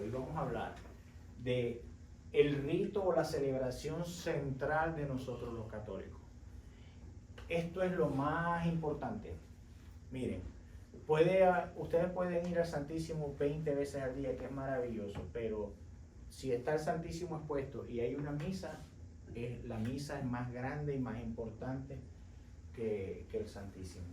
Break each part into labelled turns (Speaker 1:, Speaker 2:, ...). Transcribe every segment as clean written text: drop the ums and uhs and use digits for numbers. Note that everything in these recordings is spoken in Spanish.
Speaker 1: Hoy vamos a hablar de el rito o la celebración central de nosotros los católicos. Esto es lo más importante. Miren, ustedes pueden ir al Santísimo 20 veces al día, que es maravilloso, pero si está el Santísimo expuesto y hay una misa, la misa es más grande y más importante que el Santísimo.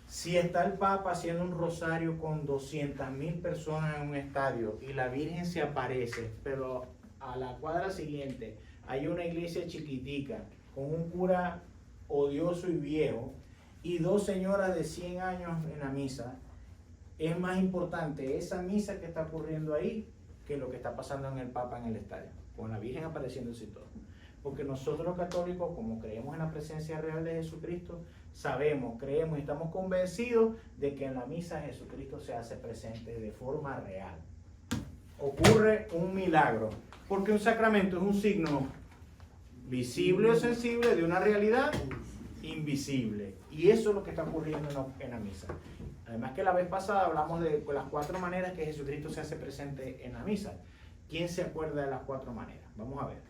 Speaker 1: Si está el Papa haciendo un rosario con 200.000 personas en un estadio y la Virgen se aparece, pero a la cuadra siguiente hay una iglesia chiquitica con un cura odioso y viejo y dos señoras de 100 años en la misa, es más importante esa misa que está ocurriendo ahí que lo que está pasando en el Papa en el estadio, con la Virgen apareciéndose y todo. Porque nosotros los católicos, como creemos en la presencia real de Jesucristo, sabemos, creemos y estamos convencidos de que en la misa Jesucristo se hace presente de forma real. Ocurre un milagro, porque un sacramento es un signo visible o sensible de una realidad invisible. Y eso es lo que está ocurriendo en la misa. Además que la vez pasada hablamos de las 4 maneras que Jesucristo se hace presente en la misa. ¿Quién se acuerda de las 4 maneras? Vamos a ver.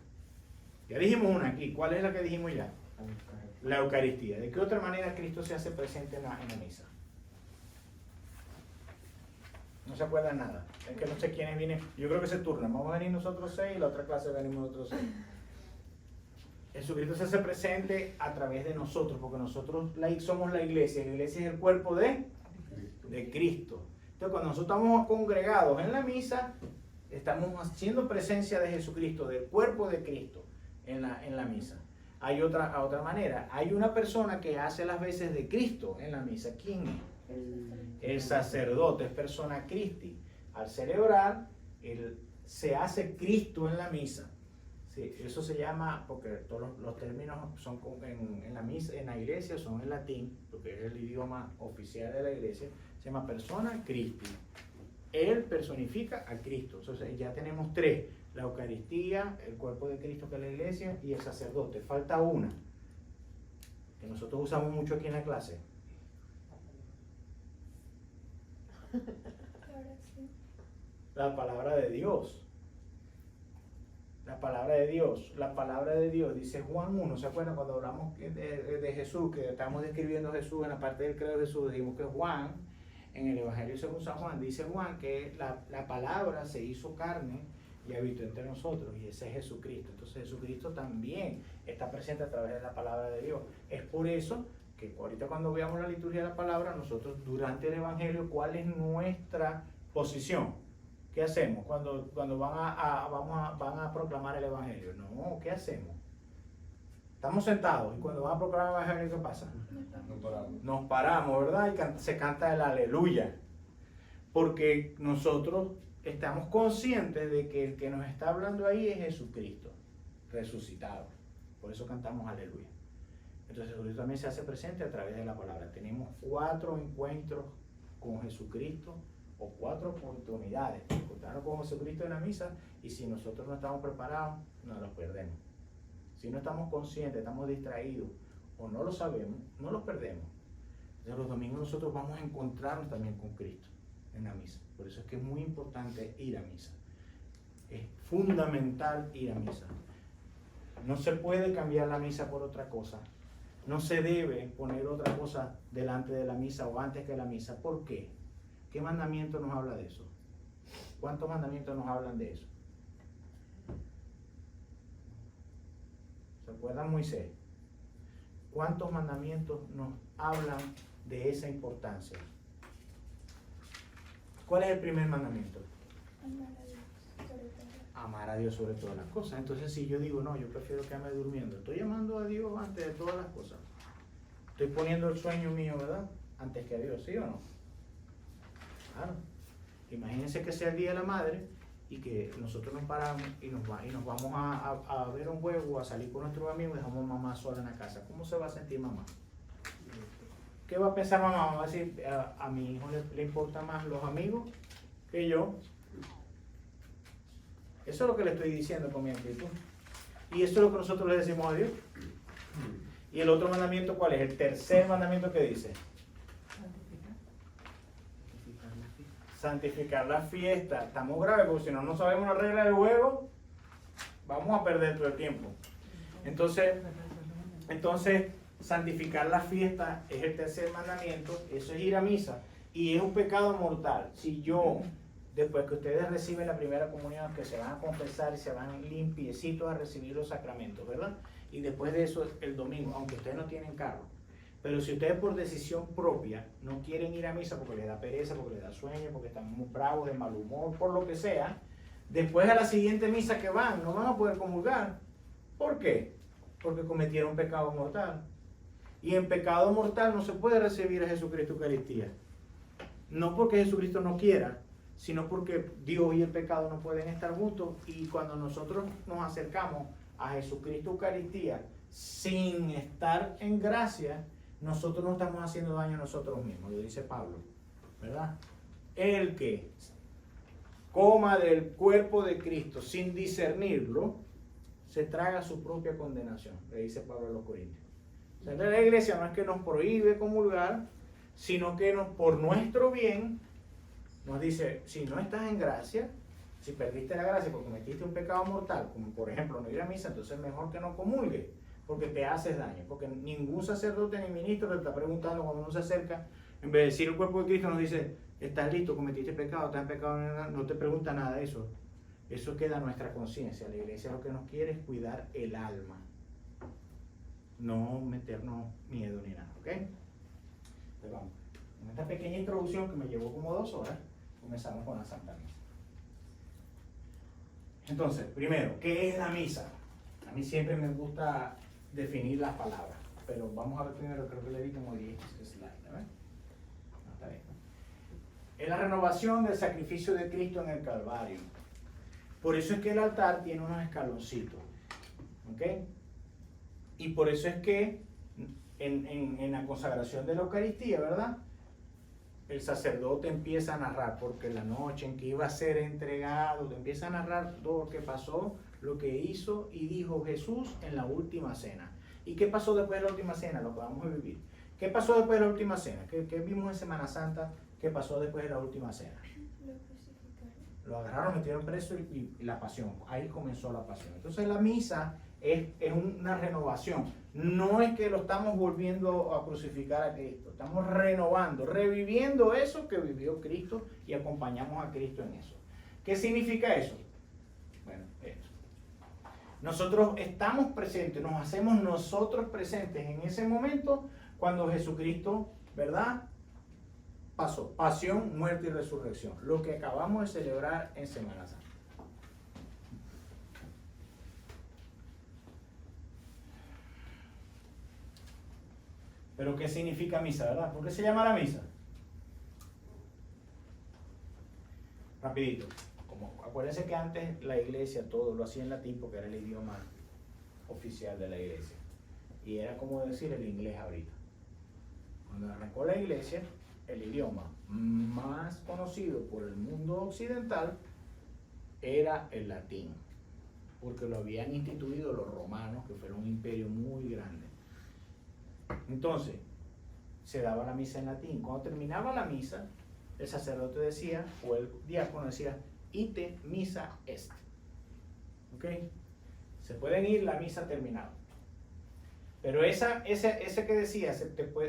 Speaker 1: Ya dijimos una aquí. ¿Cuál es la que dijimos ya? La Eucaristía. ¿De qué otra manera Cristo se hace presente en la misa? No se acuerdan nada. Es que no sé quiénes vienen. Yo creo que se turnan. Vamos a venir nosotros 6 y la otra clase venimos nosotros 6. Jesucristo se hace presente a través de nosotros, porque nosotros somos la iglesia. La iglesia es el cuerpo de Cristo. Entonces, cuando nosotros estamos congregados en la misa, estamos haciendo presencia de Jesucristo, del cuerpo de Cristo en la misa. Hay otra manera. Hay una persona que hace las veces de Cristo en la misa. ¿Quién es? El sacerdote, es persona Christi. Al celebrar, se hace Cristo en la misa. Sí, eso se llama, porque todos los términos son en la misa, en la iglesia son en latín, porque es el idioma oficial de la iglesia. Se llama persona Christi. Él personifica a Cristo. Entonces ya tenemos 3. La Eucaristía, el cuerpo de Cristo que es la iglesia y el sacerdote. Falta una que nosotros usamos mucho aquí en la clase. La palabra de Dios. La palabra de Dios. La palabra de Dios, dice Juan 1. ¿Se acuerdan cuando hablamos de Jesús, que estamos describiendo a Jesús en la parte del credo de Jesús? Dijimos que Juan, en el Evangelio según San Juan, dice Juan que la palabra se hizo carne y habitó entre nosotros, y ese es Jesucristo. Entonces Jesucristo también está presente a través de la palabra de Dios. Es por eso que ahorita cuando veamos la liturgia de la palabra, nosotros durante el Evangelio, ¿cuál es nuestra posición? ¿Qué hacemos cuando van a proclamar el Evangelio? No, ¿qué hacemos? Estamos sentados y cuando van a proclamar el Evangelio, ¿qué pasa? Nos paramos, ¿verdad? Y se canta el aleluya. Porque nosotros estamos conscientes de que el que nos está hablando ahí es Jesucristo, resucitado. Por eso cantamos aleluya. Entonces Jesucristo también se hace presente a través de la palabra. Tenemos 4 encuentros con Jesucristo, o 4 oportunidades de encontrarnos con Jesucristo en la misa, y si nosotros no estamos preparados, nos los perdemos. Si no estamos conscientes, estamos distraídos, o no lo sabemos, no los perdemos. Entonces los domingos nosotros vamos a encontrarnos también con Cristo en la misa. Por eso es que es muy importante ir a misa. Es fundamental ir a misa. No se puede cambiar la misa por otra cosa. No se debe poner otra cosa delante de la misa o antes que la misa. ¿Por qué? ¿Qué mandamiento nos habla de eso? ¿Cuántos mandamientos nos hablan de eso? ¿Se acuerdan Moisés? ¿Cuántos mandamientos nos hablan de esa importancia? ¿Cuál es el primer mandamiento? Amar a Dios sobre todas las cosas. Entonces si yo digo, no, yo prefiero quedarme durmiendo, estoy amando a Dios antes de todas las cosas. Estoy poniendo el sueño mío, ¿verdad? Antes que a Dios, ¿sí o no? Claro. Imagínense que sea el Día de la Madre y que nosotros nos paramos y nos vamos a ver un juego, a salir con nuestros amigos y dejamos a mamá sola en la casa. ¿Cómo se va a sentir mamá? ¿Qué va a pensar mamá? Va a decir, a mi hijo le importan más los amigos que yo. Eso es lo que le estoy diciendo con mi actitud. Y eso es lo que nosotros le decimos a Dios. Y el otro mandamiento, ¿cuál es? El tercer mandamiento que dice. santificar la fiesta. Estamos graves porque si no, no sabemos la regla del juego, vamos a perder todo el tiempo. Entonces, santificar la fiesta es el tercer mandamiento, eso es ir a misa, y es un pecado mortal. Si yo, después que ustedes reciben la primera comunión, que se van a confesar y se van limpiecitos a recibir los sacramentos, ¿verdad? Y después de eso, el domingo, aunque ustedes no tienen carro, pero si ustedes por decisión propia no quieren ir a misa porque les da pereza, porque les da sueño, porque están muy bravos, de mal humor, por lo que sea, después a la siguiente misa que van, no van a poder comulgar. ¿Por qué? Porque cometieron pecado mortal. Y en pecado mortal no se puede recibir a Jesucristo Eucaristía. No porque Jesucristo no quiera, sino porque Dios y el pecado no pueden estar juntos. Y cuando nosotros nos acercamos a Jesucristo Eucaristía sin estar en gracia, nosotros no estamos haciendo daño a nosotros mismos, lo dice Pablo, ¿verdad? El que coma del cuerpo de Cristo sin discernirlo, se traga su propia condenación, le dice Pablo a los Corintios. O sea, la iglesia no es que nos prohíbe comulgar, sino que por nuestro bien nos dice, si no estás en gracia, si perdiste la gracia porque cometiste un pecado mortal, como por ejemplo no ir a misa, entonces es mejor que no comulgues, porque te haces daño, porque ningún sacerdote ni ministro te está preguntando cuando uno se acerca, en vez de decir el cuerpo de Cristo, nos dice, estás listo, cometiste pecado, estás en pecado, no te pregunta nada de eso. Eso queda a nuestra conciencia. La iglesia lo que nos quiere es cuidar el alma, no meternos miedo ni nada, ¿ok? Entonces vamos, en esta pequeña introducción que me llevó como 2 horas, comenzamos con la Santa Misa. Entonces, primero, ¿qué es la misa? A mí siempre me gusta definir las palabras, pero vamos a ver primero, creo que le di como 10 slides, ¿verdad? No, está bien. Es la renovación del sacrificio de Cristo en el Calvario. Por eso es que el altar tiene unos escaloncitos, ¿ok? Y por eso es que en la consagración de la Eucaristía, ¿verdad? El sacerdote empieza a narrar, porque la noche en que iba a ser entregado, te empieza a narrar todo lo que pasó, lo que hizo y dijo Jesús en la última cena. ¿Y qué pasó después de la última cena? Lo que vamos a vivir. ¿Qué pasó después de la última cena? ¿Qué vimos en Semana Santa? ¿Qué pasó después de la última cena? Lo agarraron, metieron preso y la pasión. Ahí comenzó la pasión. Entonces la misa es una renovación. No es que lo estamos volviendo a crucificar a Cristo. Estamos renovando, reviviendo eso que vivió Cristo y acompañamos a Cristo en eso. ¿Qué significa eso? Bueno, esto. Nosotros estamos presentes, nos hacemos nosotros presentes en ese momento cuando Jesucristo, ¿verdad?, pasó, pasión, muerte y resurrección, lo que acabamos de celebrar en Semana Santa. Pero ¿qué significa misa, verdad? ¿Por qué se llama la misa? Rapidito. Acuérdense que antes la iglesia todo lo hacía en latín porque era el idioma oficial de la iglesia. Y era como decir el inglés ahorita. Cuando arrancó la iglesia, el idioma más conocido por el mundo occidental era el latín, porque lo habían instituido los romanos, que fueron un imperio muy grande. Entonces, se daba la misa en latín. Cuando terminaba la misa, el sacerdote decía, o el diácono decía, ite missa est. ¿Ok? Se pueden ir, la misa ha terminado. Pero ese que decía,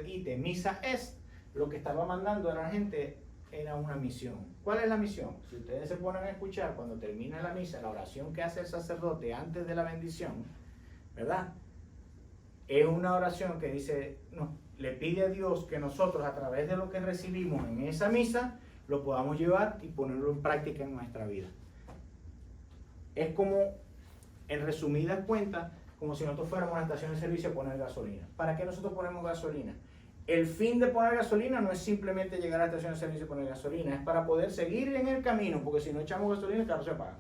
Speaker 1: ite missa est, lo que estaba mandando a la gente era una misión. ¿Cuál es la misión? Si ustedes se ponen a escuchar cuando termina la misa, la oración que hace el sacerdote antes de la bendición, ¿verdad? Es una oración que dice, no, le pide a Dios que nosotros a través de lo que recibimos en esa misa, lo podamos llevar y ponerlo en práctica en nuestra vida. Es como, en resumidas cuentas, como si nosotros fuéramos a una estación de servicio a poner gasolina. ¿Para qué nosotros ponemos gasolina? El fin de poner gasolina no es simplemente llegar a la estación de servicio y poner gasolina, es para poder seguir en el camino, porque si no echamos gasolina el carro se apaga.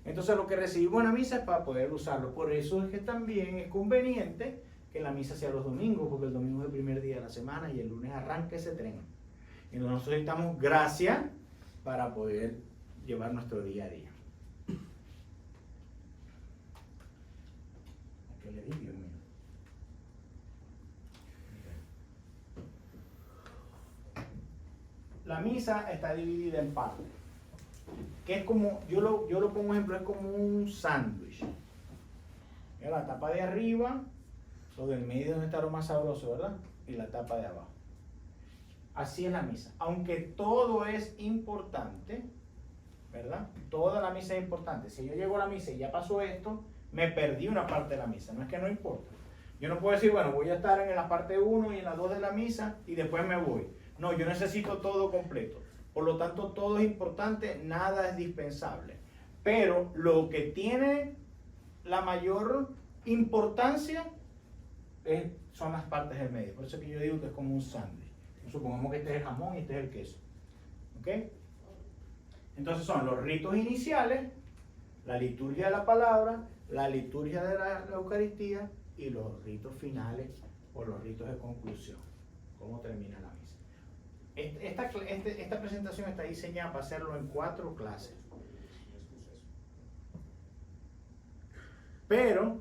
Speaker 1: Entonces lo que recibimos en la misa es para poder usarlo. Por eso es que también es conveniente que la misa sea los domingos, porque el domingo es el primer día de la semana y el lunes arranca ese tren. Entonces nosotros necesitamos gracia para poder llevar nuestro día a día. ¿A qué le di, Dios mío? la misa está dividida en partes. Que es como, yo lo pongo ejemplo, es como un sándwich. Mira, la tapa de arriba, lo del medio donde está lo más sabroso, ¿verdad? Y la tapa de abajo. Así es la misa. Aunque todo es importante, ¿verdad? Toda la misa es importante. Si yo llego a la misa y ya pasó esto, me perdí una parte de la misa. No es que no importa. Yo no puedo decir, bueno, voy a estar en la parte 1 y en la 2 de la misa y después me voy. No, yo necesito todo completo. Por lo tanto, todo es importante, nada es dispensable. Pero lo que tiene la mayor importancia son las partes del medio. Por eso es que yo digo que es como un sándwich. Supongamos que este es el jamón y este es el queso. ¿Ok? Entonces son los ritos iniciales, la liturgia de la palabra, la liturgia de la Eucaristía y los ritos finales o los ritos de conclusión. ¿Cómo termina la misa? Esta presentación está diseñada para hacerlo en 4 clases. Pero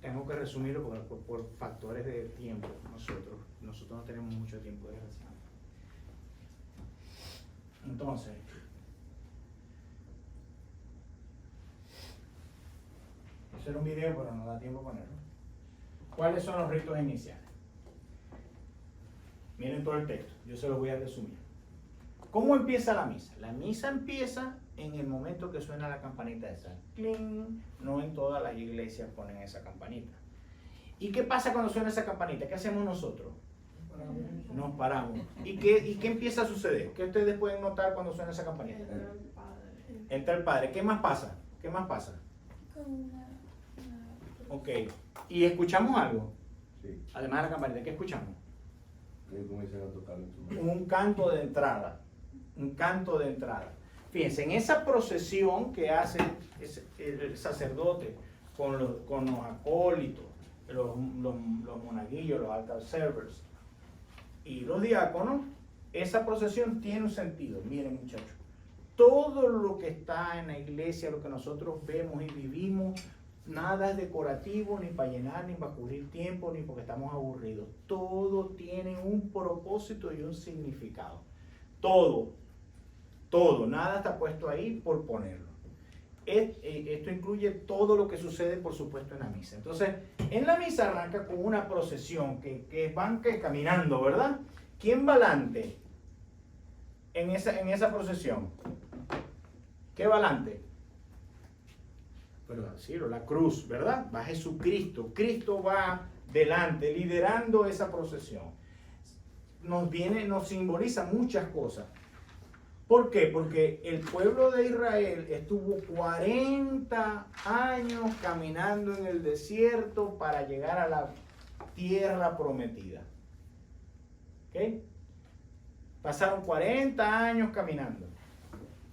Speaker 1: tengo que resumirlo por factores de tiempo. Nosotros no tenemos mucho tiempo, desgraciadamente. Entonces, hacer un video, pero no da tiempo ponerlo. ¿Cuáles son los ritos iniciales? Miren todo el texto, yo se los voy a resumir. ¿Cómo empieza la misa? La misa empieza en el momento que suena la campanita esa. ¡Cling! No en todas las iglesias ponen esa campanita. ¿Y qué pasa cuando suena esa campanita? ¿Qué hacemos nosotros? Nos paramos. ¿Y qué empieza a suceder? ¿Qué ustedes pueden notar cuando suena esa campanita? Entra el Padre. ¿Qué más pasa? ¿Qué más pasa? Ok. ¿Y escuchamos algo?
Speaker 2: Sí.
Speaker 1: Además de la campanita, ¿qué escuchamos?
Speaker 2: Comienzan a tocar
Speaker 1: Un canto de entrada. Un canto de entrada. Fíjense, en esa procesión que hace el sacerdote con los acólitos, los monaguillos, los altar servers y los diáconos, esa procesión tiene un sentido. Miren, muchachos, todo lo que está en la iglesia, lo que nosotros vemos y vivimos, nada es decorativo, ni para llenar, ni para cubrir tiempo, ni porque estamos aburridos. Todo tiene un propósito y un significado. Todo, nada está puesto ahí por ponerlo. Esto incluye todo lo que sucede, por supuesto, en la misa. Entonces, en la misa arranca con una procesión que van caminando, ¿verdad? ¿Quién va adelante en esa procesión? ¿Qué va adelante? Pero decirlo, la cruz, ¿verdad? Va Jesucristo. Cristo va delante, liderando esa procesión. Nos simboliza muchas cosas. ¿Por qué? Porque el pueblo de Israel estuvo 40 años caminando en el desierto para llegar a la tierra prometida. ¿Ok? Pasaron 40 años caminando.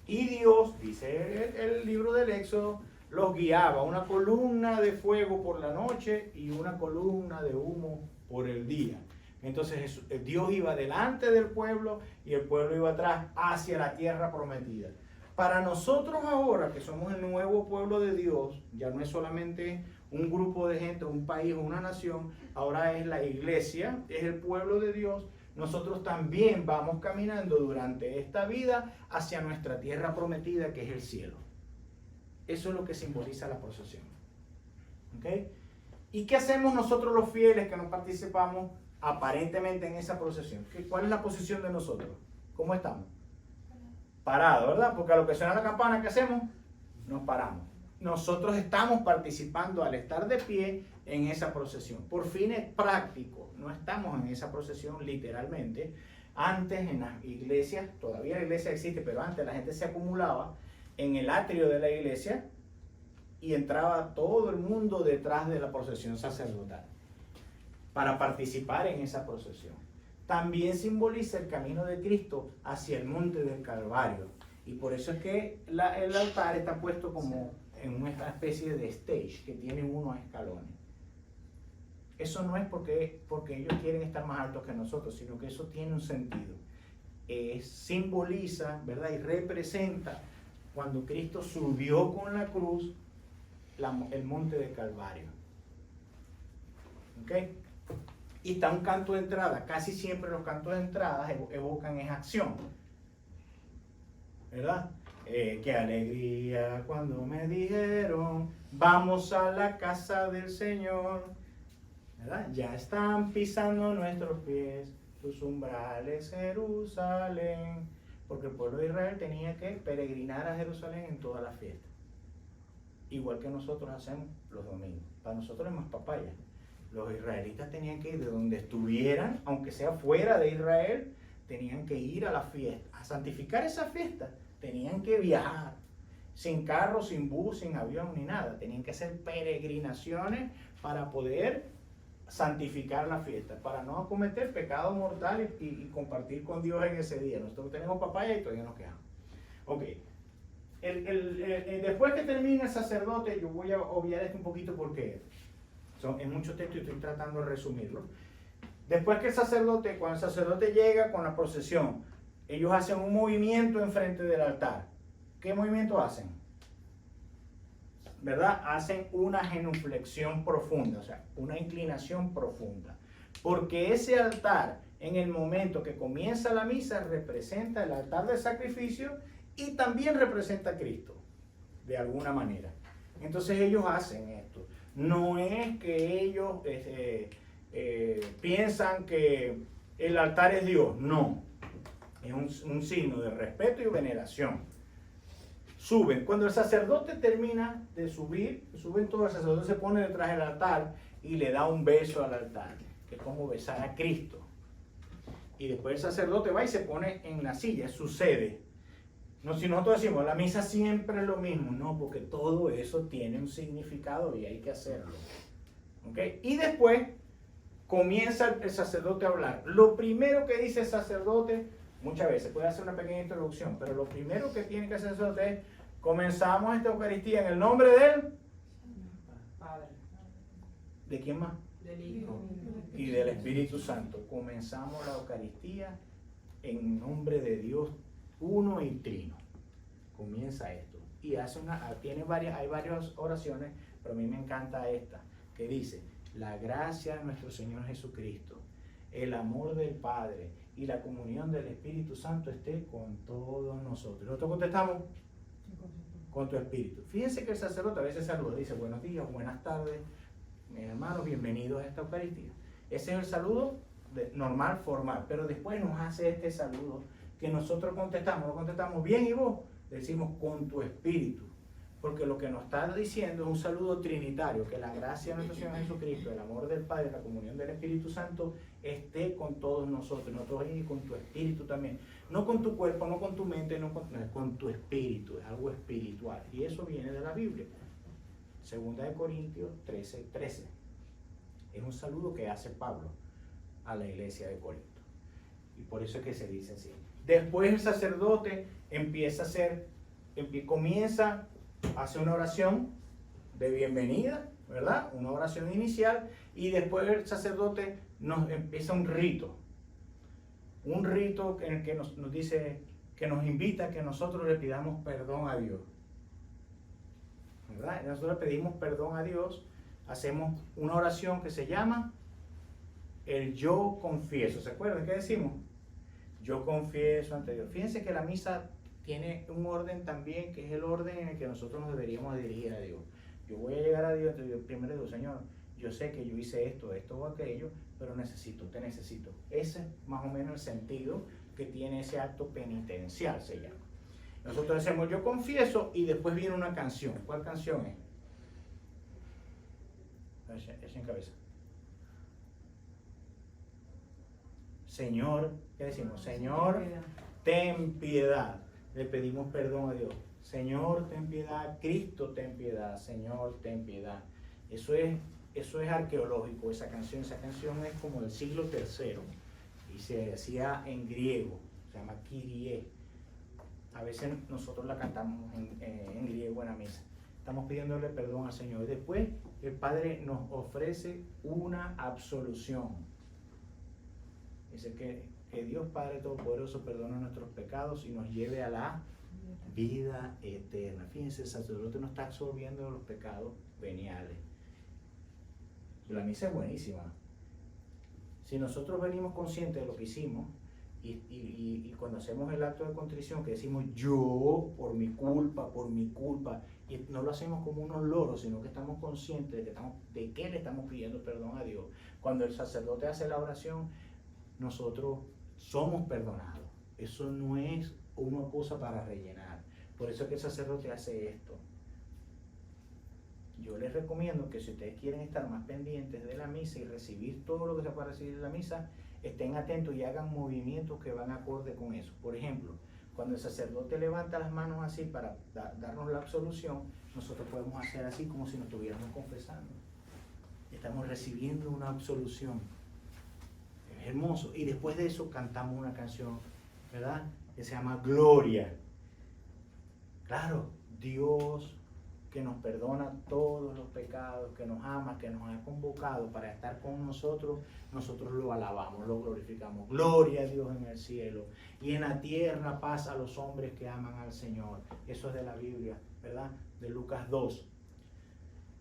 Speaker 1: Y Dios, dice el libro del Éxodo, los guiaba, una columna de fuego por la noche y una columna de humo por el día. Entonces Dios iba delante del pueblo y el pueblo iba atrás hacia la tierra prometida. Para nosotros ahora, que somos el nuevo pueblo de Dios, ya no es solamente un grupo de gente, un país o una nación, ahora es la iglesia, es el pueblo de Dios. Nosotros también vamos caminando durante esta vida hacia nuestra tierra prometida, que es el cielo. Eso es lo que simboliza la procesión. ¿Ok? ¿Y qué hacemos nosotros los fieles que no participamos aparentemente en esa procesión? ¿Cuál es la posición de nosotros? ¿Cómo estamos? Parados, ¿verdad? Porque a lo que suena la campana, ¿qué hacemos? Nos paramos. Nosotros estamos participando al estar de pie en esa procesión. Por fines prácticos, no estamos en esa procesión literalmente. Antes en las iglesias, todavía la iglesia existe, pero antes la gente se acumulaba en el atrio de la iglesia y entraba todo el mundo detrás de la procesión sacerdotal para participar en esa procesión. También simboliza el camino de Cristo hacia el monte del Calvario. Y por eso es que el altar está puesto como en una especie de stage que tiene unos escalones. Eso no es porque ellos quieren estar más altos que nosotros, sino que eso tiene un sentido. Simboliza, ¿verdad? Y representa cuando Cristo subió con la cruz el monte del Calvario. ¿Ok? Y está un canto de entrada. Casi siempre los cantos de entrada evocan esa acción. ¿verdad? Qué alegría cuando me dijeron, vamos a la casa del Señor, ¿verdad? Ya están pisando nuestros pies tus umbrales, Jerusalén, porque el pueblo de Israel tenía que peregrinar a Jerusalén en todas las fiestas, igual que nosotros hacemos los domingos. Para nosotros es más papaya. Los israelitas tenían que ir de donde estuvieran, aunque sea fuera de Israel, tenían que ir a la fiesta, a santificar esa fiesta. Tenían que viajar, sin carro, sin bus, sin avión, ni nada. Tenían que hacer peregrinaciones para poder santificar la fiesta, para no cometer pecados mortales y compartir con Dios en ese día. Nosotros tenemos papaya y todavía nos quedamos. Ok. Después que termina el sacerdote, yo voy a obviar esto un poquito porque en muchos textos estoy tratando de resumirlo. Después que cuando el sacerdote llega con la procesión, ellos hacen un movimiento enfrente del altar. ¿Qué movimiento hacen? ¿Verdad? Hacen una genuflexión profunda, o sea, una inclinación profunda. Porque ese altar, en el momento que comienza la misa, representa el altar del sacrificio y también representa a Cristo, de alguna manera. Entonces ellos hacen esto. No es que ellos piensan que el altar es Dios, no. Es un signo de respeto y veneración. Suben. Cuando el sacerdote termina de subir, suben todos, el sacerdote se pone detrás del altar y le da un beso al altar, que es como besar a Cristo. Y después el sacerdote va y se pone en la silla, sucede. No, si nosotros decimos, la misa siempre es lo mismo, no, porque todo eso tiene un significado y hay que hacerlo. ¿Okay? Y después comienza el sacerdote a hablar. Lo primero que dice el sacerdote, muchas veces puede hacer una pequeña introducción, pero lo primero que tiene que hacer el sacerdote es, comenzamos esta Eucaristía en el nombre de él.
Speaker 3: Padre.
Speaker 1: ¿De quién más?
Speaker 3: Del Hijo.
Speaker 1: Y del Espíritu Santo. Comenzamos la Eucaristía en nombre de Dios uno y trino. Comienza esto. Y hay varias oraciones, pero a mí me encanta esta, que dice, la gracia de nuestro Señor Jesucristo, el amor del Padre y la comunión del Espíritu Santo esté con todos nosotros. Nosotros contestamos, con tu espíritu. Fíjense que el sacerdote a veces saluda, dice buenos días, buenas tardes, mis hermanos, bienvenidos a esta Eucaristía. Ese es el saludo normal, formal, pero después nos hace este saludo que nosotros contestamos bien, y vos decimos con tu espíritu, porque lo que nos está diciendo es un saludo trinitario, que la gracia de nuestro Señor Jesucristo, el amor del Padre, la comunión del Espíritu Santo esté con todos nosotros y con tu espíritu también, no con tu cuerpo, no con tu mente, no, con tu espíritu, es algo espiritual, y eso viene de la Biblia. Segunda de Corintios 13:13, es un saludo que hace Pablo a la iglesia de Corinto, y por eso es que se dice así. Después el sacerdote comienza a hacer una oración de bienvenida, ¿verdad? Una oración inicial, y después el sacerdote nos empieza un rito en el que nos dice, que nos invita a que nosotros le pidamos perdón a Dios, ¿verdad? Nosotros le pedimos perdón a Dios, hacemos una oración que se llama el yo confieso. ¿Se acuerdan qué decimos? Yo confieso ante Dios. Fíjense que la misa tiene un orden también, que es el orden en el que nosotros nos deberíamos dirigir a Dios. Yo voy a llegar a Dios, primero digo, Señor, yo sé que yo hice esto o aquello, pero te necesito. Ese es más o menos el sentido que tiene ese acto penitencial, se llama. Nosotros decimos, yo confieso, y después viene una canción. ¿Cuál canción es? Esa en cabeza. Señor, ¿qué decimos? Señor, ten piedad. Le pedimos perdón a Dios. Señor, ten piedad. Cristo, ten piedad. Señor, ten piedad. Eso es arqueológico, esa canción. Esa canción es como del siglo III y se hacía en griego. Se llama Kyrie. A veces nosotros la cantamos en griego en la misa. Estamos pidiéndole perdón al Señor. Y después el Padre nos ofrece una absolución. Dice que Dios Padre Todopoderoso perdone nuestros pecados y nos lleve a la vida eterna. Fíjense, el sacerdote nos está absorbiendo los pecados veniales. La misa es buenísima. Si nosotros venimos conscientes de lo que hicimos Y cuando hacemos el acto de contrición, que decimos yo, por mi culpa, y no lo hacemos como unos loros, sino que estamos conscientes de que le estamos pidiendo perdón a Dios. Cuando el sacerdote hace la oración, nosotros somos perdonados. Eso no es una cosa para rellenar. Por eso es que el sacerdote hace esto. Yo les recomiendo que si ustedes quieren estar más pendientes de la misa y recibir todo lo que se puede recibir de la misa, estén atentos y hagan movimientos que van acorde con eso. Por ejemplo, cuando el sacerdote levanta las manos así para darnos la absolución, nosotros podemos hacer así como si nos estuviéramos confesando. Estamos recibiendo una absolución. Es hermoso. Y después de eso cantamos una canción, ¿verdad? Que se llama Gloria. Claro, Dios que nos perdona todos los pecados, que nos ama, que nos ha convocado para estar con nosotros, nosotros lo alabamos, lo glorificamos. Gloria a Dios en el cielo y en la tierra paz a los hombres que aman al Señor. Eso es de la Biblia, ¿verdad? De Lucas 2.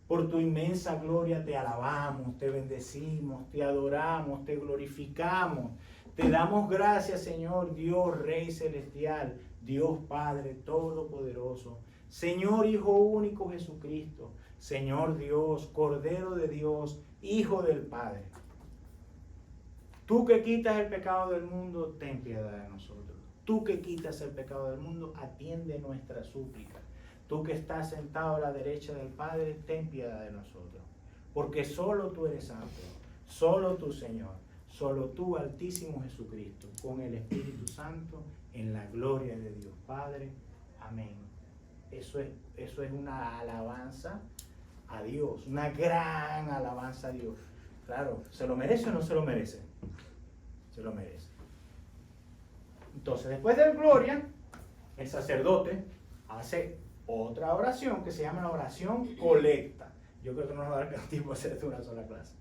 Speaker 1: Por tu inmensa gloria te alabamos, te bendecimos, te adoramos, te glorificamos. Te damos gracias, Señor Dios, Rey Celestial, Dios Padre Todopoderoso, Señor Hijo único Jesucristo, Señor Dios, Cordero de Dios, Hijo del Padre. Tú que quitas el pecado del mundo, ten piedad de nosotros. Tú que quitas el pecado del mundo, atiende nuestra súplica. Tú que estás sentado a la derecha del Padre, ten piedad de nosotros. Porque solo tú eres santo, solo tú, Señor, solo tú, Altísimo Jesucristo, con el Espíritu Santo, en la gloria de Dios Padre. Amén. Eso es una alabanza a Dios, una gran alabanza a Dios. Claro, ¿se lo merece o no se lo merece? Se lo merece. Entonces, después de la gloria, el sacerdote hace otra oración que se llama la oración colecta. Yo creo que no nos va a dar tiempo de hacer esto en una sola clase.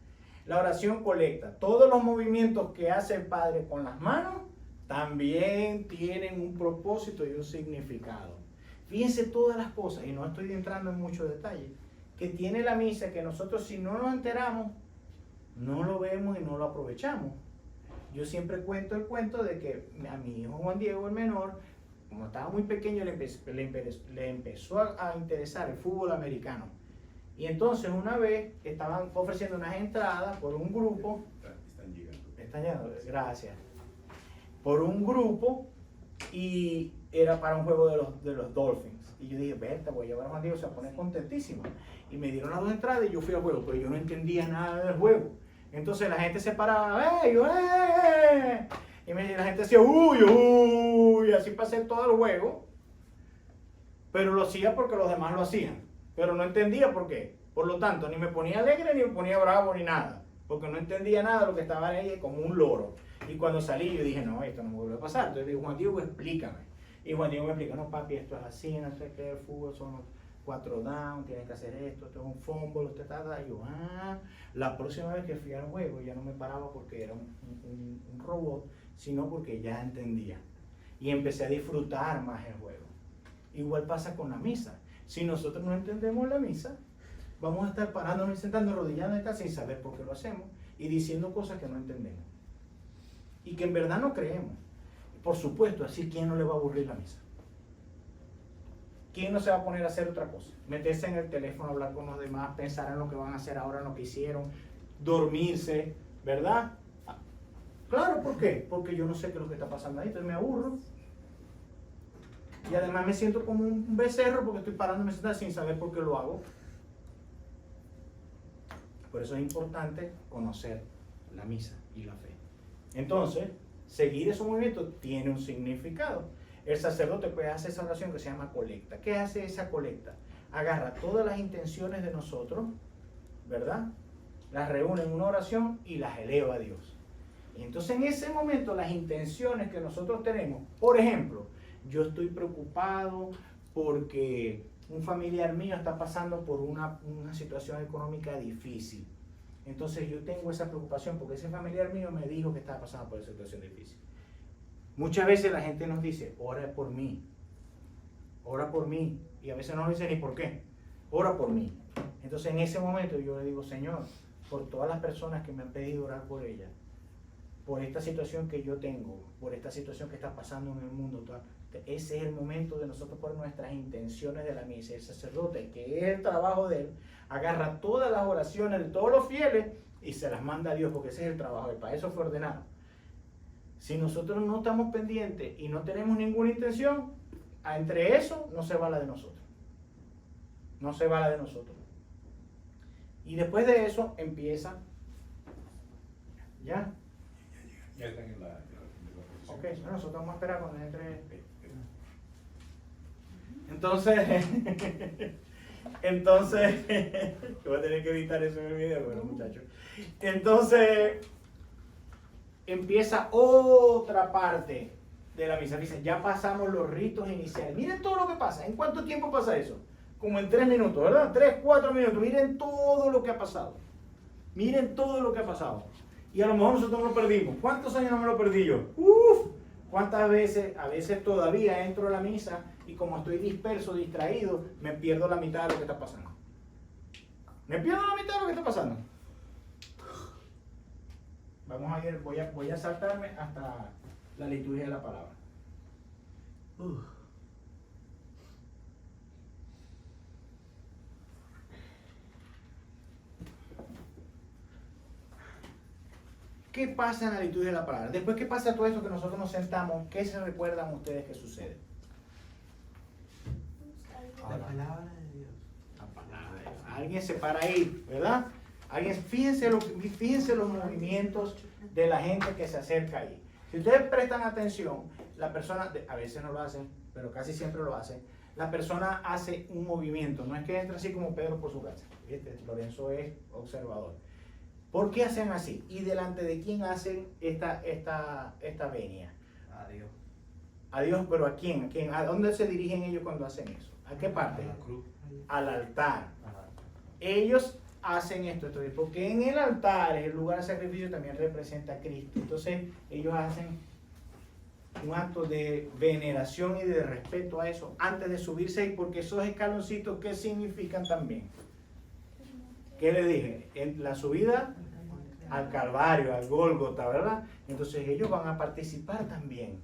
Speaker 1: La oración colecta. Todos los movimientos que hace el Padre con las manos también tienen un propósito y un significado. Fíjense todas las cosas, y no estoy entrando en muchos detalles, que tiene la misa, que nosotros si no nos enteramos, no lo vemos y no lo aprovechamos. Yo siempre cuento el cuento de que a mi hijo Juan Diego, el menor, como estaba muy pequeño, le empezó a interesar el fútbol americano. Y entonces una vez estaban ofreciendo unas entradas por un grupo.
Speaker 2: Están llegando.
Speaker 1: Están llegando, gracias. Por un grupo y era para un juego de los Dolphins. Y yo dije, Berta, voy a llevar a Juan Diego, se va a poner contentísimo. Y me dieron las 2 entradas y yo fui al juego, pero yo no entendía nada del juego. Entonces la gente se paraba, ¡ey! Y la gente decía, ¡uy, uy! Así pasé todo el juego. Pero lo hacía porque los demás lo hacían. Pero no entendía por qué. Por lo tanto, ni me ponía alegre, ni me ponía bravo, ni nada. Porque no entendía nada de lo que estaba ahí como un loro. Y cuando salí, yo dije, no, esto no me vuelve a pasar. Entonces digo, Juan Diego, explícame. Y Juan Diego me explica, no, papi, esto es así, no sé qué, el fútbol son 4 downs, tienes que hacer esto es un fumble, usted está. Y yo, la próxima vez que fui al juego ya no me paraba porque era un robot, sino porque ya entendía. Y empecé a disfrutar más el juego. Igual pasa con la misa. Si nosotros no entendemos la misa, vamos a estar parándonos y sentando, arrodillando y tal, sin saber por qué lo hacemos y diciendo cosas que no entendemos y que en verdad no creemos. Por supuesto, así, ¿quién no le va a aburrir la misa? ¿Quién no se va a poner a hacer otra cosa? Meterse en el teléfono, hablar con los demás, pensar en lo que van a hacer ahora, en lo que hicieron, dormirse, ¿verdad? Claro, ¿por qué? Porque yo no sé qué es lo que está pasando ahí, entonces me aburro. Y además me siento como un becerro porque estoy parándome sin saber por qué lo hago. Por eso es importante conocer la misa y la fe. Entonces, seguir esos movimientos tiene un significado. El sacerdote pues hace esa oración que se llama colecta. ¿Qué hace esa colecta? Agarra todas las intenciones de nosotros, ¿verdad? Las reúne en una oración y las eleva a Dios. Y entonces en ese momento las intenciones que nosotros tenemos, por ejemplo, yo estoy preocupado porque un familiar mío está pasando por una situación económica difícil. Entonces yo tengo esa preocupación porque ese familiar mío me dijo que estaba pasando por esa situación difícil. Muchas veces la gente nos dice, ora por mí. Ora por mí. Y a veces no nos dice ni por qué. Ora por mí. Entonces en ese momento yo le digo, Señor, por todas las personas que me han pedido orar por ellas, por esta situación que yo tengo, por esta situación que está pasando en el mundo. Ese es el momento de nosotros poner nuestras intenciones de la misa. El sacerdote, que es el trabajo de él, agarra todas las oraciones de todos los fieles y se las manda a Dios, porque ese es el trabajo de él, para eso fue ordenado. Si nosotros no estamos pendientes y no tenemos ninguna intención, entre eso no se va la de nosotros. No se va la de nosotros. Y después de eso empieza. ¿Ya?
Speaker 2: Ya están en la posición.
Speaker 1: Ok, bueno, nosotros vamos a esperar cuando entre. Entonces, voy a tener que editar eso en el video, bueno, muchachos. Entonces, empieza otra parte de la misa. Dice, ya pasamos los ritos iniciales. Miren todo lo que pasa. ¿En cuánto tiempo pasa eso? Como en 3 minutos, ¿verdad? 3, 4 minutos. Miren todo lo que ha pasado. Miren todo lo que ha pasado. Y a lo mejor nosotros lo perdimos. ¿Cuántos años no me lo perdí yo? ¡Uf! ¿Cuántas veces? A veces todavía entro a la misa y como estoy disperso, distraído, me pierdo la mitad de lo que está pasando. Me pierdo la mitad de lo que está pasando. Vamos a ir, voy a saltarme hasta la liturgia de la palabra. ¿Qué pasa en la liturgia de la palabra? Después que pasa todo esto que nosotros nos sentamos, ¿qué se recuerdan ustedes que sucede?
Speaker 3: La palabra de Dios.
Speaker 1: La palabra de Dios. Alguien se para ahí, ¿verdad? Fíjense los movimientos de la gente que se acerca ahí. Si ustedes prestan atención, la persona, a veces no lo hacen, pero casi siempre lo hacen, la persona hace un movimiento, no es que entra así como Pedro por su casa. Lorenzo es observador. ¿Por qué hacen así? ¿Y delante de quién hacen esta venia?
Speaker 3: A Dios.
Speaker 1: A Dios, pero ¿a quién? ¿A dónde se dirigen ellos cuando hacen eso? ¿A qué parte?
Speaker 2: A la cruz.
Speaker 1: Al altar. Ellos hacen esto, porque en el altar, el lugar de sacrificio, también representa a Cristo. Entonces, ellos hacen un acto de veneración y de respeto a eso antes de subirse ahí, porque esos escaloncitos, ¿qué significan también? ¿Qué le dije? En la subida al Calvario, al Gólgota, ¿verdad? Entonces ellos van a participar también.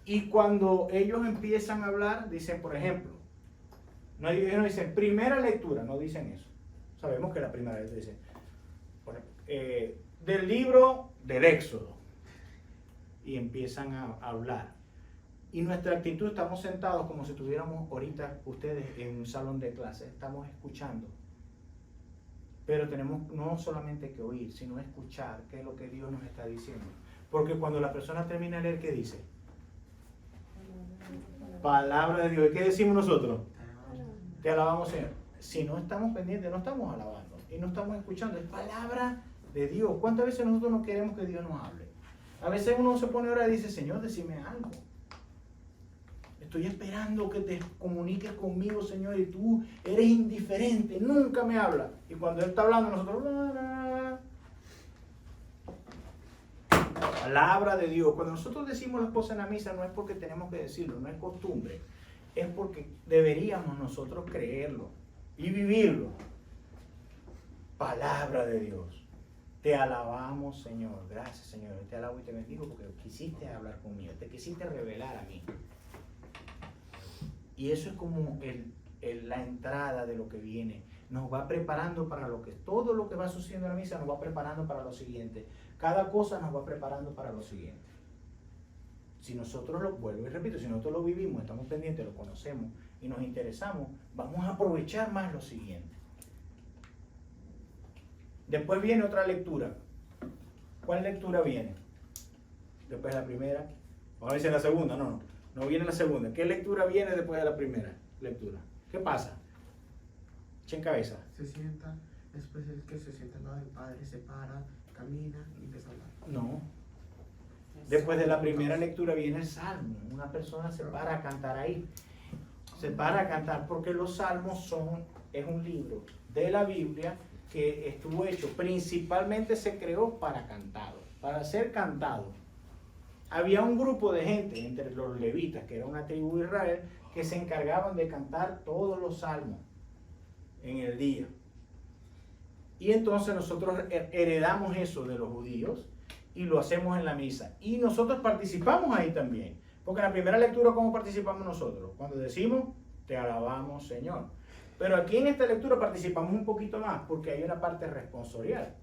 Speaker 1: Y cuando ellos empiezan a hablar, dicen, por ejemplo, ellos no dicen primera lectura, no dicen eso. Sabemos que la primera lectura dice, del libro del Éxodo. Y empiezan a hablar. Y nuestra actitud, estamos sentados como si estuviéramos ahorita ustedes en un salón de clase, estamos escuchando. Pero tenemos no solamente que oír, sino escuchar qué es lo que Dios nos está diciendo. Porque cuando la persona termina de leer, ¿qué dice? Palabra de Dios. ¿Y qué decimos nosotros? Te alabamos, Señor. Si no estamos pendientes, no estamos alabando y no estamos escuchando. Es palabra de Dios. ¿Cuántas veces nosotros no queremos que Dios nos hable? A veces uno se pone a orar y dice, Señor, decime algo. Estoy esperando que te comuniques conmigo, Señor, y tú eres indiferente, nunca me hablas. Y cuando Él está hablando, nosotros... Palabra de Dios. Cuando nosotros decimos las cosas en la misa, no es porque tenemos que decirlo, no es costumbre. Es porque deberíamos nosotros creerlo y vivirlo. Palabra de Dios. Te alabamos, Señor. Gracias, Señor. Te alabo y te bendigo porque quisiste hablar conmigo, te quisiste revelar a mí. Y eso es como la entrada de lo que viene. Nos va preparando para todo lo que va sucediendo en la misa, nos va preparando para lo siguiente. Cada cosa nos va preparando para lo siguiente. Si nosotros vuelvo y repito, si nosotros lo vivimos, estamos pendientes, lo conocemos y nos interesamos, vamos a aprovechar más lo siguiente. Después viene otra lectura. ¿Cuál lectura viene? Después de la primera. Vamos a decir la segunda, no viene la segunda. ¿Qué lectura viene después de la primera lectura? ¿Qué pasa? Echen cabeza.
Speaker 3: Se sienta, después es que se sienta al lado del Padre, se para, camina y empieza a hablar.
Speaker 1: No. Después de la primera lectura viene el salmo. Una persona se para a cantar ahí. Se para a cantar porque los salmos es un libro de la Biblia que estuvo hecho, principalmente se creó para ser cantado. Había un grupo de gente, entre los levitas, que era una tribu de Israel, que se encargaban de cantar todos los salmos en el día. Y entonces nosotros heredamos eso de los judíos y lo hacemos en la misa. Y nosotros participamos ahí también. Porque en la primera lectura, ¿cómo participamos nosotros? Cuando decimos, te alabamos, Señor. Pero aquí en esta lectura participamos un poquito más porque hay una parte responsorial.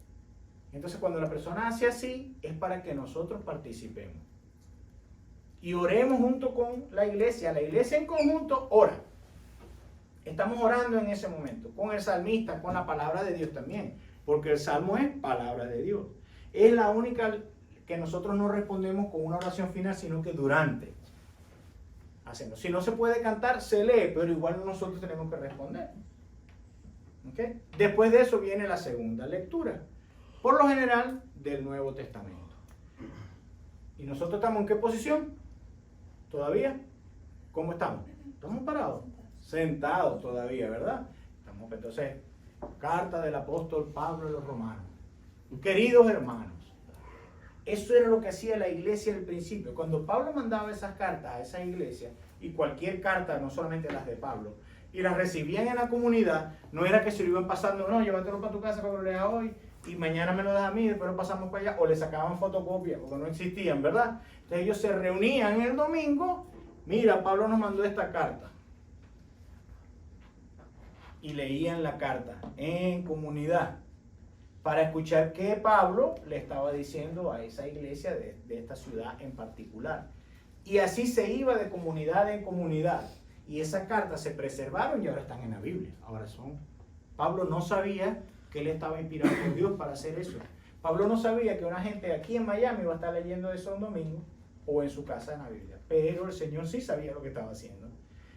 Speaker 1: Entonces, cuando la persona hace así, es para que nosotros participemos. Y oremos junto con la iglesia. La iglesia en conjunto ora. Estamos orando en ese momento, con el salmista, con la palabra de Dios también. Porque el salmo es palabra de Dios. Es la única que nosotros no respondemos con una oración final, sino que durante hacemos. Si no se puede cantar, se lee, pero igual nosotros tenemos que responder. ¿Okay? Después de eso viene la segunda lectura, por lo general del Nuevo Testamento. ¿Y nosotros estamos en qué posición? ¿Todavía? ¿Cómo estamos? ¿Estamos parados? Sentados todavía, ¿verdad? Estamos, entonces, carta del apóstol Pablo a los romanos. Queridos hermanos, eso era lo que hacía la iglesia al principio. Cuando Pablo mandaba esas cartas a esas iglesias, y cualquier carta, no solamente las de Pablo, y las recibían en la comunidad, no era que se lo iban pasando, no, llévatelo para tu casa para que lo leas hoy, y mañana me lo das a mí, después lo pasamos para allá, o le sacaban fotocopias, porque no existían, ¿verdad? Entonces ellos se reunían el domingo, mira, Pablo nos mandó esta carta. Y leían la carta en comunidad, para escuchar qué Pablo le estaba diciendo a esa iglesia de esta ciudad en particular. Y así se iba de comunidad en comunidad. Y esas cartas se preservaron y ahora están en la Biblia. Ahora son. Pablo no sabía que él estaba inspirado por Dios para hacer eso. Pablo no sabía que una gente aquí en Miami iba a estar leyendo eso un domingo o en su casa en la Biblia. Pero el Señor sí sabía lo que estaba haciendo.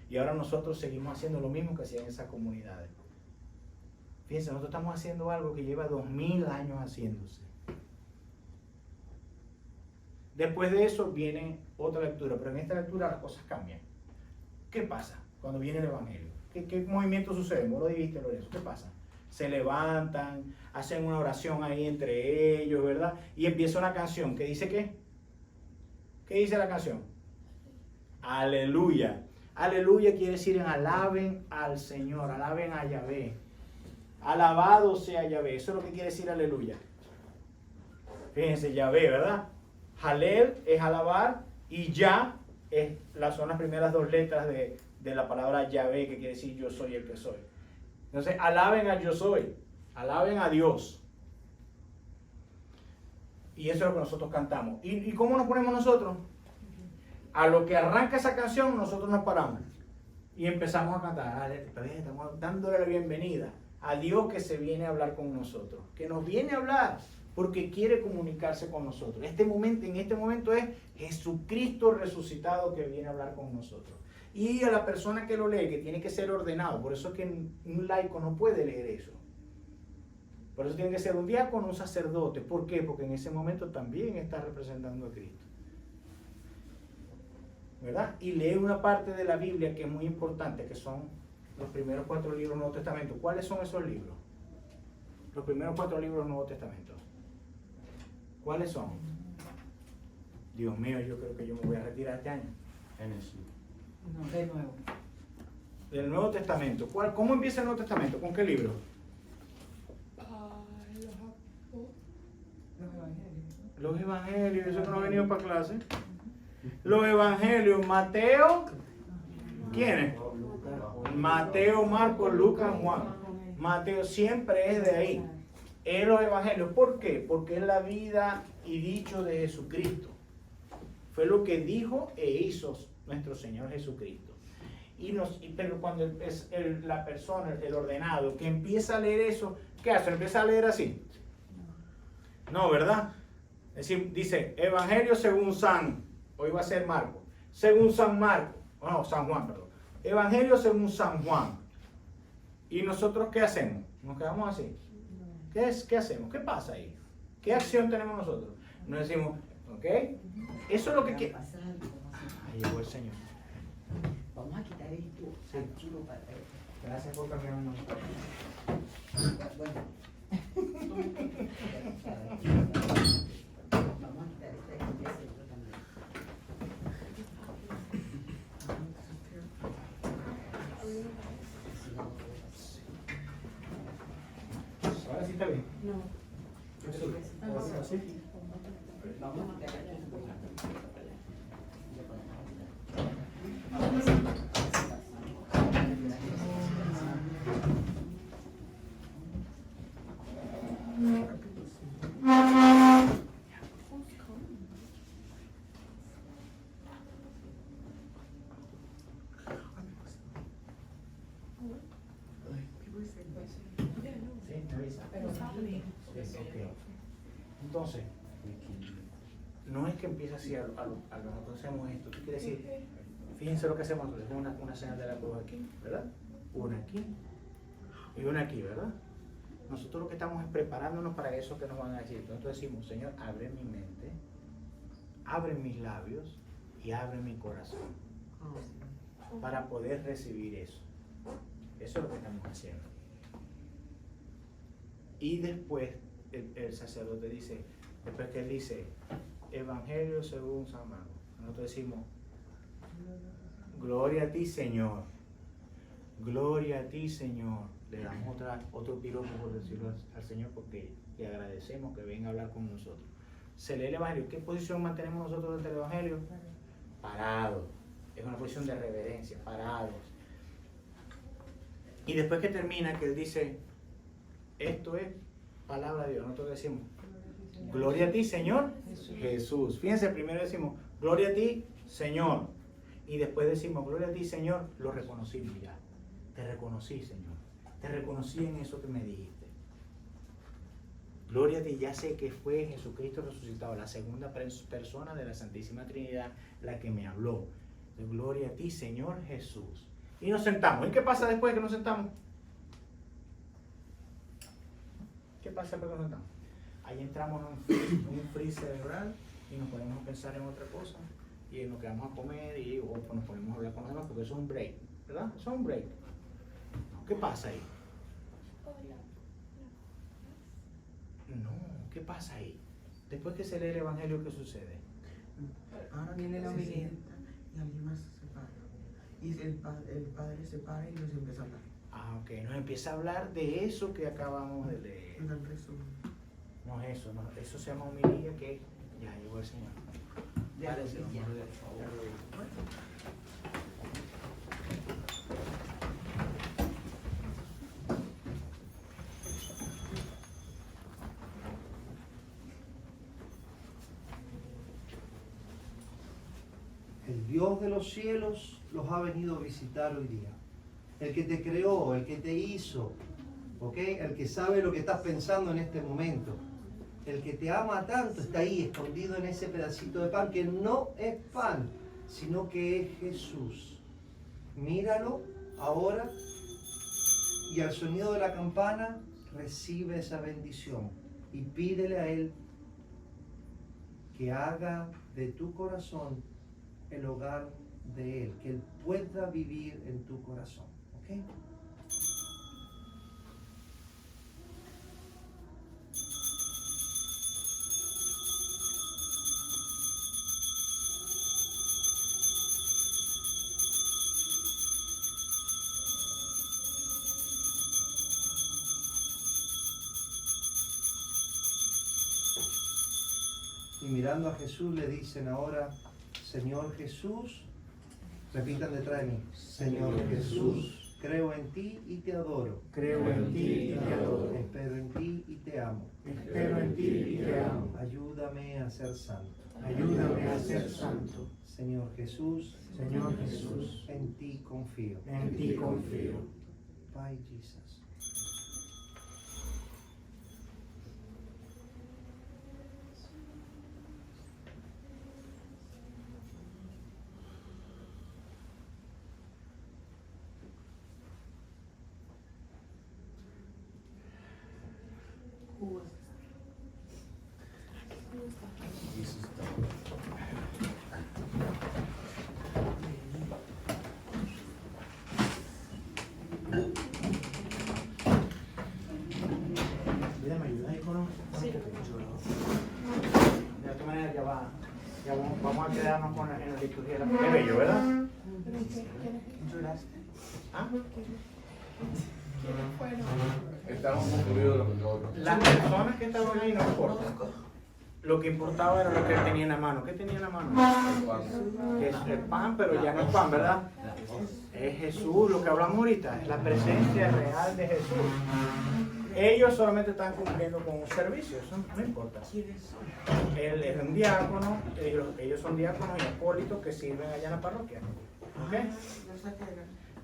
Speaker 1: Y ahora nosotros seguimos haciendo lo mismo que hacían esas comunidades. Fíjense, nosotros estamos haciendo algo que lleva 2000 años haciéndose. Después de eso viene otra lectura, pero en esta lectura las cosas cambian. ¿Qué pasa cuando viene el Evangelio? ¿Qué movimiento sucede? ¿Vos lo dijiste, Lorenzo? ¿Qué pasa? Se levantan, hacen una oración ahí entre ellos, ¿verdad? Y empieza una canción que dice ¿qué? ¿Qué dice la canción? Aleluya. Aleluya quiere decir alaben al Señor, alaben a Yahvé. Alabado sea Yahvé. Eso es lo que quiere decir aleluya. Fíjense, Yahvé, ¿verdad? Halel es alabar y Ya son las primeras dos letras de la palabra Yahvé, que quiere decir yo soy el que soy. Entonces, alaben a yo soy. Alaben a Dios. Y eso es lo que nosotros cantamos. ¿Y cómo nos ponemos nosotros? A lo que arranca esa canción, nosotros nos paramos. Y empezamos a cantar. Estamos dándole la bienvenida a Dios que se viene a hablar con nosotros, que nos viene a hablar porque quiere comunicarse con nosotros. En este momento es Jesucristo resucitado que viene a hablar con nosotros. Y a la persona que lo lee, que tiene que ser ordenado, por eso es que un laico no puede leer eso. Por eso tiene que ser un diácono, un sacerdote. ¿Por qué? Porque en ese momento también está representando a Cristo. ¿Verdad? Y lee una parte de la Biblia que es muy importante, que son los primeros 4 libros del Nuevo Testamento. ¿Cuáles son esos libros? Los primeros 4 libros del Nuevo Testamento. ¿Cuáles son? Dios mío, yo creo que yo me voy a retirar este año.
Speaker 2: Génesis.
Speaker 4: No, de nuevo.
Speaker 1: Del Nuevo Testamento. ¿Cómo empieza el Nuevo Testamento? ¿Con qué libro?
Speaker 4: Los evangelios.
Speaker 1: Los evangelios, eso que no ha venido para clase. Los evangelios, Mateo. ¿Quiénes? Mateo, Marcos, Lucas, Juan. Mateo siempre es de ahí. Es los evangelios. ¿Por qué? Porque es la vida y dicho de Jesucristo. Fue lo que dijo e hizo nuestro Señor Jesucristo. Pero cuando es la persona, el ordenado, que empieza a leer eso, ¿qué hace? ¿Empieza a leer así? No, ¿verdad? Es decir, dice, Evangelio según San, hoy va a ser Marcos, según San Marcos, no, San Juan, perdón. Evangelio según San Juan. ¿Y nosotros qué hacemos? ¿Nos quedamos así? ¿Qué hacemos? ¿Qué pasa ahí? ¿Qué acción tenemos nosotros? Nos decimos, ¿ok? Eso es lo que quiere. Ahí llegó el Señor.
Speaker 4: Vamos a quitar esto archivo para ver.
Speaker 1: Gracias por cambiarme.
Speaker 4: Bueno. Vamos a quitar este centro también.
Speaker 1: Ahora sí está bien.
Speaker 5: No.
Speaker 1: Así.
Speaker 4: Vamos a quitar aquí.
Speaker 1: ¿Sí? ¿Me avisa? Sí, ok. Entonces, no es que empiece así a nosotros hacemos esto. ¿Qué quiere decir? Fíjense lo que hacemos nosotros. Hacemos una señal de la cruz aquí, ¿verdad? Una aquí y una aquí, ¿verdad? Nosotros lo que estamos es preparándonos para eso que nos van a decir. Entonces decimos, Señor, abre mi mente, abre mis labios y abre mi corazón para poder recibir eso. Eso es lo que estamos haciendo. Y después el sacerdote dice, después que él dice, Evangelio según San Marcos, nosotros decimos, gloria a ti, Señor. Gloria a ti, Señor. Le damos otro piropo, por decirlo al Señor, porque le agradecemos que venga a hablar con nosotros. Se lee el Evangelio. ¿Qué posición mantenemos nosotros ante el Evangelio? Parados. Es una posición de reverencia, parados. Y después que termina, que él dice, esto es palabra de Dios. Nosotros decimos, gloria a ti, Señor Jesús. Fíjense, primero decimos, gloria a ti, Señor. Y después decimos, gloria a ti, Señor. Lo reconocimos ya. Te reconocí, Señor. Te reconocí en eso que me dijiste. Gloria a ti, ya sé que fue Jesucristo resucitado, la segunda persona de la Santísima Trinidad, la que me habló. Gloria a ti, Señor Jesús. Y nos sentamos. ¿Y qué pasa después de que nos sentamos? ¿Qué pasa después de que nos sentamos? Ahí entramos en un freeze cerebral y nos ponemos a pensar en otra cosa. Y nos quedamos a comer y o nos ponemos a hablar con los demás, porque eso es un break, ¿verdad? Eso es un break. ¿Qué pasa ahí? No, ¿qué pasa ahí? Después que se lee el Evangelio, ¿qué sucede?
Speaker 3: Ahora
Speaker 4: Viene la
Speaker 3: se
Speaker 4: homilía.
Speaker 3: sienta y alguien más se para. Y el padre se para y nos empieza a hablar.
Speaker 1: Ah, ok, nos empieza a hablar de eso que acabamos de leer.
Speaker 3: Nos da el resumen.
Speaker 1: No es eso, no, eso se llama homilía, que ya llegó el Señor. Párese, don
Speaker 4: Ya.
Speaker 1: Manuel, por favor.
Speaker 5: El Dios de los cielos los ha venido a visitar hoy día. El que te creó, el que te hizo, ¿ok? El que sabe lo que estás pensando en este momento. El que te ama tanto está ahí, escondido en ese pedacito de pan, que no es pan, sino que es Jesús. Míralo ahora y al sonido de la campana recibe esa bendición y pídele a Él que haga de tu corazón el hogar de Él, que Él pueda vivir en tu corazón. ¿Ok? Y mirando a Jesús le dicen ahora, Señor Jesús, repitan detrás de mí, Señor Jesús, creo en ti y te adoro.
Speaker 1: Creo en ti y te adoro.
Speaker 5: Espero en ti y te amo.
Speaker 1: Espero en ti y te amo.
Speaker 5: Ayúdame a ser santo.
Speaker 1: Ayúdame a ser santo.
Speaker 5: Señor Jesús,
Speaker 1: Señor Jesús,
Speaker 5: en ti confío.
Speaker 1: en ti confío.
Speaker 5: Bye, Jesus.
Speaker 1: Mira, ¿me ayudas ahí con los? Sí. De otra manera ya vamos a quedarnos con en la liturgia. Qué bello, ¿verdad? ¿Lloraste? ¿Ah?
Speaker 2: Estamos concluidos los otros.
Speaker 1: Las personas que estaban ahí no importa. lo que importaba era lo que él tenía en la mano. ¿Qué tenía en la mano? Que es el pan, pero ya no es pan, ¿verdad? Es Jesús, lo que hablamos ahorita, es la presencia real de Jesús. Ellos solamente están cumpliendo con un servicio, eso no importa. Él es un diácono, ellos son diáconos y acólitos que sirven allá en la parroquia. ¿Ok?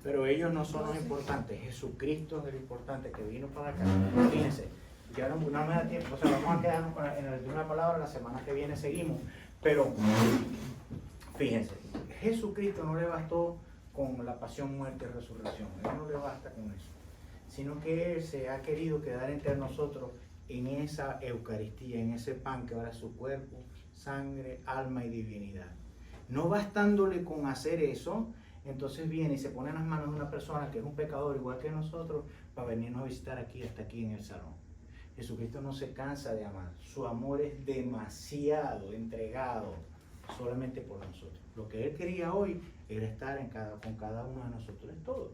Speaker 1: Pero ellos no son los importantes, Jesucristo es el importante que vino para acá. Fíjense, ya no me da tiempo, o sea, vamos a quedarnos en el de una palabra, la semana que viene seguimos. Pero fíjense, Jesucristo no le bastó con la pasión, muerte y resurrección, Él no le basta con eso, sino que Él se ha querido quedar entre nosotros en esa Eucaristía, en ese pan que ahora es su cuerpo, sangre, alma y divinidad. No bastándole con hacer eso, entonces viene y se pone en las manos de una persona que es un pecador igual que nosotros para venirnos a visitar aquí, hasta aquí en el salón. Jesucristo no se cansa de amar, su amor es demasiado entregado solamente por nosotros. Lo que Él quería hoy era estar con cada uno de nosotros, es todo.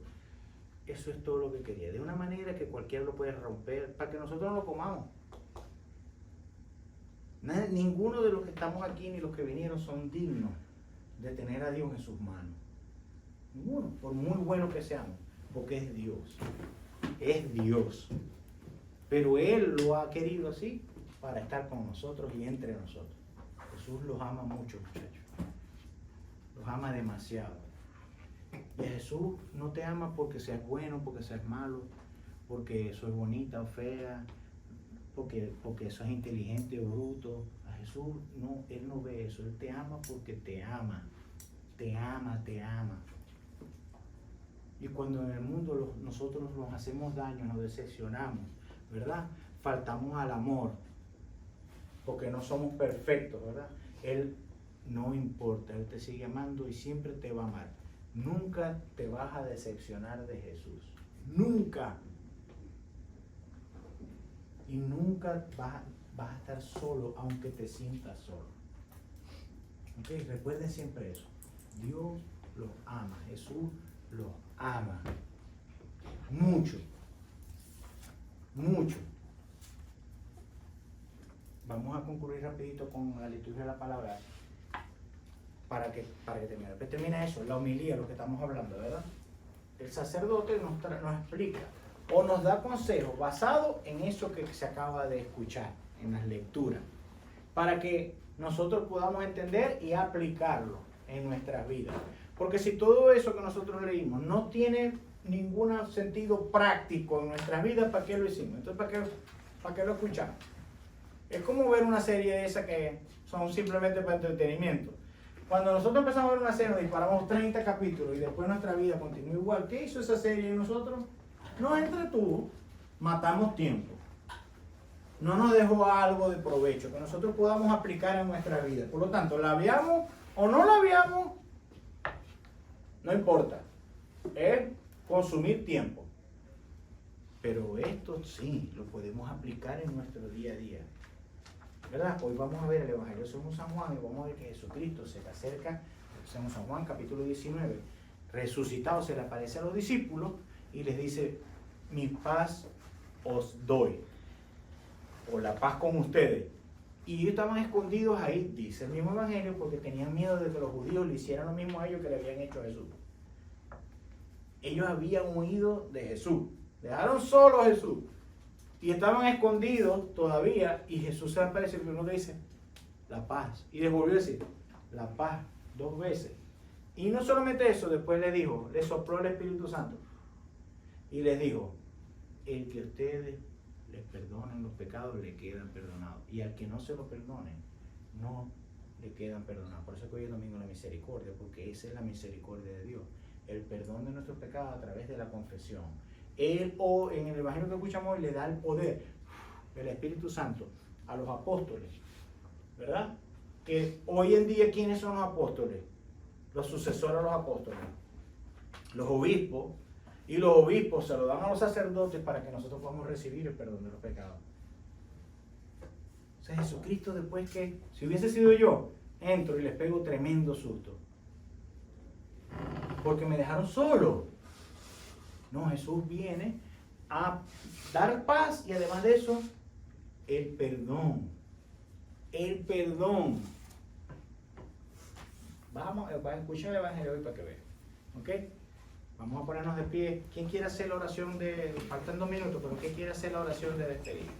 Speaker 1: Eso es todo lo que quería, de una manera que cualquiera lo puede romper, para que nosotros no lo comamos. Ninguno de los que estamos aquí ni los que vinieron son dignos de tener a Dios en sus manos. Ninguno, por muy bueno que seamos, porque es Dios. Es Dios. Pero Él lo ha querido así para estar con nosotros y entre nosotros. Jesús los ama mucho, muchachos. Los ama demasiado. Y Jesús no te ama porque seas bueno, porque seas malo, porque soy bonita o fea, porque sos inteligente o bruto. A Jesús no, Él no ve eso. Él te ama porque te ama. Te ama, te ama. Y cuando en el mundo nosotros nos hacemos daño, nos decepcionamos, ¿verdad? Faltamos al amor, porque no somos perfectos, ¿verdad? Él no importa, Él te sigue amando y siempre te va a amar. Nunca te vas a decepcionar de Jesús. Nunca. Y nunca vas a estar solo, aunque te sientas solo. ¿Ok? Recuerden siempre eso. Dios los ama. Jesús los ama. Mucho. Mucho. Vamos a concluir rapidito con la liturgia de la palabra para que termine. Después termina eso, la homilía, lo que estamos hablando, ¿verdad? El sacerdote nos explica o nos da consejos basados en eso que se acaba de escuchar, en las lecturas, para que nosotros podamos entender y aplicarlo en nuestras vidas. Porque si todo eso que nosotros leímos no tiene ningún sentido práctico en nuestras vidas, ¿para qué lo hicimos? Entonces, ¿para qué lo escuchamos? Es como ver una serie de esas que son simplemente para entretenimiento. Cuando nosotros empezamos a ver una serie, nos disparamos 30 capítulos y después nuestra vida continúa igual. ¿Qué hizo esa serie en nosotros? Nos entretuvo, matamos tiempo. No nos dejó algo de provecho que nosotros podamos aplicar en nuestra vida. Por lo tanto, la veamos o no la veamos, no importa. Es consumir tiempo. Pero esto sí lo podemos aplicar en nuestro día a día. ¿Verdad? Hoy vamos a ver el Evangelio según San Juan y vamos a ver que Jesucristo se le acerca, según San Juan capítulo 19, resucitado se le aparece a los discípulos y les dice, mi paz os doy, o la paz con ustedes. Y ellos estaban escondidos ahí, dice el mismo Evangelio, porque tenían miedo de que los judíos le hicieran lo mismo a ellos que le habían hecho a Jesús. Ellos habían huido de Jesús, dejaron solo a Jesús. Y estaban escondidos todavía y Jesús se aparece y uno le dice, la paz. Y les volvió a decir, la paz, 2 veces. Y no solamente eso, después le dijo, le sopló el Espíritu Santo. Y les dijo, el que ustedes les perdonen los pecados, le quedan perdonados. Y al que no se lo perdonen, no le quedan perdonados. Por eso que hoy es domingo de la misericordia, porque esa es la misericordia de Dios. El perdón de nuestros pecados a través de la confesión. Él, o en el Evangelio que escuchamos hoy, le da el poder del Espíritu Santo a los apóstoles, ¿verdad? Que hoy en día, ¿quiénes son los apóstoles? Los sucesores de los apóstoles, los obispos, y los obispos se lo dan a los sacerdotes para que nosotros podamos recibir el perdón de los pecados. O sea, Jesucristo, después que, si hubiese sido yo, entro y les pego tremendo susto, porque me dejaron solo. No, Jesús viene a dar paz y además de eso, el perdón. el perdón. Vamos a escuchar el Evangelio hoy para que vean. ¿Ok? Vamos a ponernos de pie. ¿Quién quiere hacer la oración de... Faltan 2 minutos, pero ¿quién quiere hacer la oración de despedida?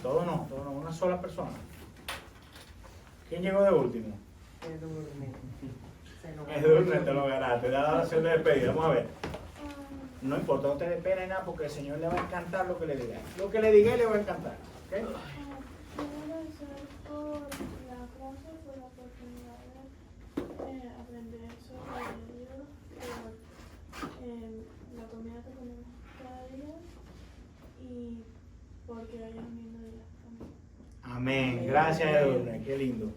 Speaker 1: Todo no, una sola persona. ¿Quién llegó de último? Edurne, te lo ganaste, da la oración de despedida. Vamos a ver. No importa, no te dé pena ni nada porque el Señor le va a encantar lo que le diga. Lo que le diga le va a encantar. ¿Ok?
Speaker 6: Quiero agradecer por la clase, por la oportunidad de aprender sobre Dios, por la comida que comemos cada día y porque haya un lindo día. Amén.
Speaker 1: Amén. Gracias, Edurne. Qué lindo.